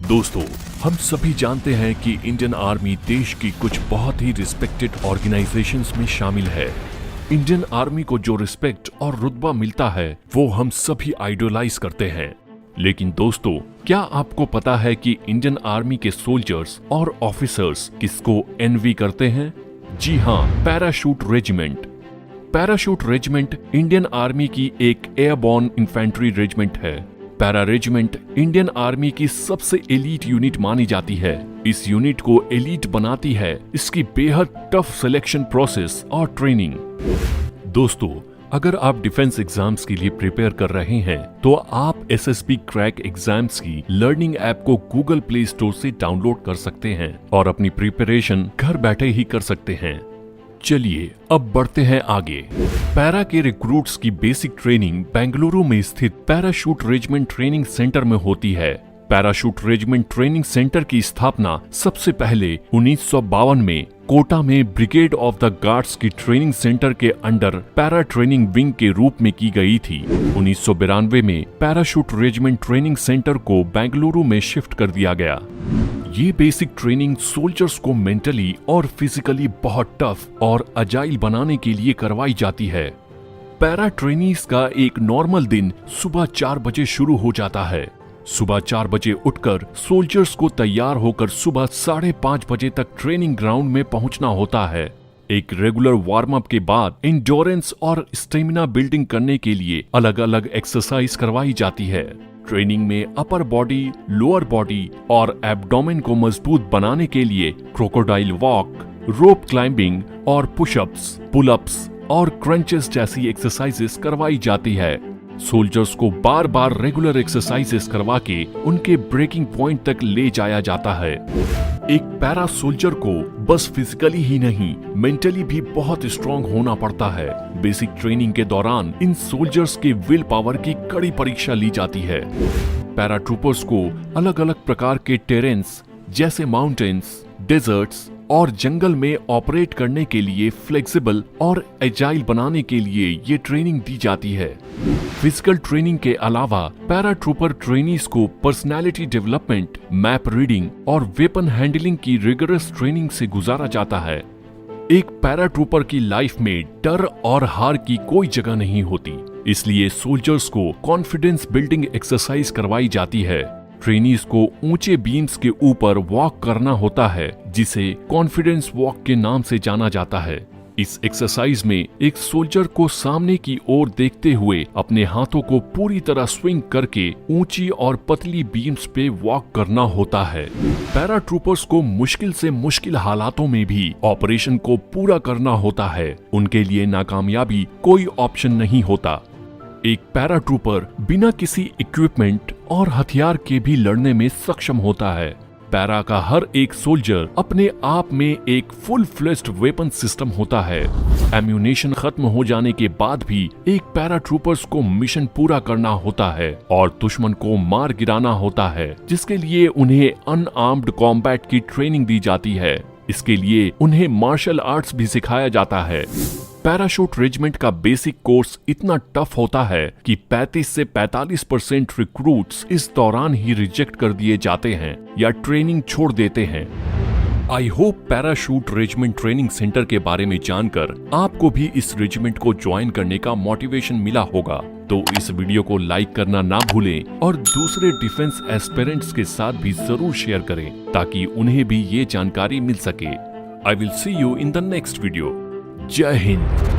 दोस्तों, हम सभी जानते हैं कि इंडियन आर्मी देश की कुछ बहुत ही रिस्पेक्टेड ऑर्गेनाइजेशंस में शामिल है। इंडियन आर्मी को जो रिस्पेक्ट और रुतबा मिलता है वो हम सभी आइडोलाइज करते हैं। लेकिन दोस्तों, क्या आपको पता है कि इंडियन आर्मी के सोल्जर्स और ऑफिसर्स किसको एनवी करते हैं? जी हाँ, parachute regiment. Parachute regiment Indian army की एक एयरबॉर्न इन्फेंट्री रेजिमेंट है। पैरा रेजिमेंट इंडियन आर्मी की सबसे एलीट यूनिट मानी जाती है। इस यूनिट को एलीट बनाती है इसकी बेहद टफ सिलेक्शन प्रोसेस और ट्रेनिंग। दोस्तों, अगर आप डिफेंस एग्जाम्स के लिए प्रिपेयर कर रहे हैं तो आप एसएसबी क्रैक एग्जाम्स की लर्निंग ऐप को गूगल प्ले स्टोर से डाउनलोड कर सकते हैं और अपनी प्रिपरेशन घर बैठे ही कर सकते हैं। चलिए अब बढ़ते हैं आगे। पैरा के रिक्रूट्स की बेसिक ट्रेनिंग बेंगलुरु में स्थित पैराशूट रेजिमेंट ट्रेनिंग सेंटर में होती है। पैराशूट रेजिमेंट ट्रेनिंग सेंटर की स्थापना सबसे पहले 1952 में कोटा में ब्रिगेड ऑफ द गार्ड्स की ट्रेनिंग सेंटर के अंडर पैरा ट्रेनिंग विंग के रूप में की गई थी। 1992 में पैराशूट रेजिमेंट ट्रेनिंग सेंटर को बेंगलुरु में शिफ्ट कर दिया गया। ये बेसिक ट्रेनिंग सोल्जर्स को मेंटली और फिजिकली बहुत टफ और अजाइल बनाने के लिए करवाई जाती है। पैरा ट्रेनीज का एक नॉर्मल दिन सुबह 4 बजे शुरू हो जाता है। सुबह 4 बजे उठकर सोल्जर्स को तैयार होकर सुबह 5:30 बजे तक ट्रेनिंग ग्राउंड में पहुंचना होता है। एक रेगुलर वार्म अप के बाद इंड्योरेंस और स्टेमिना बिल्डिंग करने के लिए अलग अलग एक्सरसाइज करवाई जाती है। ट्रेनिंग में अपर बॉडी, लोअर बॉडी और एब्डोमेन को मजबूत बनाने के लिए क्रोकोडाइल वॉक, रोप क्लाइंबिंग और पुशअप्स, पुलअप्स और क्रंचेस जैसी एक्सरसाइजेस करवाई जाती है। सोल्जर्स को बार बार रेगुलर एक्सरसाइजेस करवा के उनके ब्रेकिंग पॉइंट तक ले जाया जाता है। एक पैरा सोल्जर को बस फिजिकली ही नहीं, मेंटली भी बहुत स्ट्रॉन्ग होना पड़ता है। बेसिक ट्रेनिंग के दौरान इन सोल्जर्स के विल पावर की कड़ी परीक्षा ली जाती है। पैरा ट्रूपर्स को अलग अलग प्रकार के टेरेन्स जैसे माउंटेन्स, डेजर्ट्स और जंगल में ऑपरेट करने के लिए फ्लेक्सिबल और एजाइल बनाने के लिए ये ट्रेनिंग दी जाती है। फिजिकल ट्रेनिंग के अलावा पैरा ट्रूपर ट्रेनीज को पर्सनालिटी डेवलपमेंट, मैप रीडिंग और वेपन हैंडलिंग की रिगरस ट्रेनिंग से गुजारा जाता है। एक पैरा ट्रूपर की लाइफ में डर और हार की कोई जगह नहीं होती, इसलिए सोल्जर्स को कॉन्फिडेंस बिल्डिंग एक्सरसाइज करवाई जाती है। ट्रेनीज को ऊंचे बीम्स के ऊपर वॉक करना होता है, जिसे कॉन्फिडेंस वॉक के नाम से जाना जाता है। इस एक्सरसाइज में एक सोल्जर को सामने की ओर देखते हुए अपने हाथों को पूरी तरह स्विंग करके ऊंची और पतली बीम्स पे वॉक करना होता है। पैरा ट्रूपर्स को मुश्किल से मुश्किल हालातों में भी ऑपरेशन को पूरा करना होता है। उनके लिए नाकामयाबी कोई ऑप्शन नहीं होता। एक पैरा ट्रूपर बिना किसी इक्विपमेंट और हथियार के भी लड़ने में सक्षम होता है। पैरा का हर एक सोल्जर अपने आप में एक फुल फ्लेज्ड वेपन सिस्टम होता है। एम्यूनेशन खत्म हो जाने के बाद भी एक पैरा ट्रूपर्स को मिशन पूरा करना होता है और दुश्मन को मार गिराना होता है, जिसके लिए उन्हें अनआर्म्ड कॉम्बैट की ट्रेनिंग दी जाती है। इसके लिए उन्हें मार्शल आर्ट्स भी सिखाया जाता है। पैराशूट रेजिमेंट का बेसिक कोर्स इतना टफ होता है कि 35 से 45% रिक्रूट्स इस दौरान ही रिजेक्ट कर दिए जाते हैं या ट्रेनिंग छोड़ देते हैं। I hope parachute regiment training centre के बारे में जानकर आपको भी इस रेजिमेंट को ज्वाइन करने का मोटिवेशन मिला होगा। तो इस वीडियो को लाइक करना ना भूलें और दूसरे डिफेंस एस्पिरेंट्स के साथ भी जरूर शेयर करें ताकि उन्हें भी ये जानकारी मिल सके। I will see you in the next video. जय हिंद।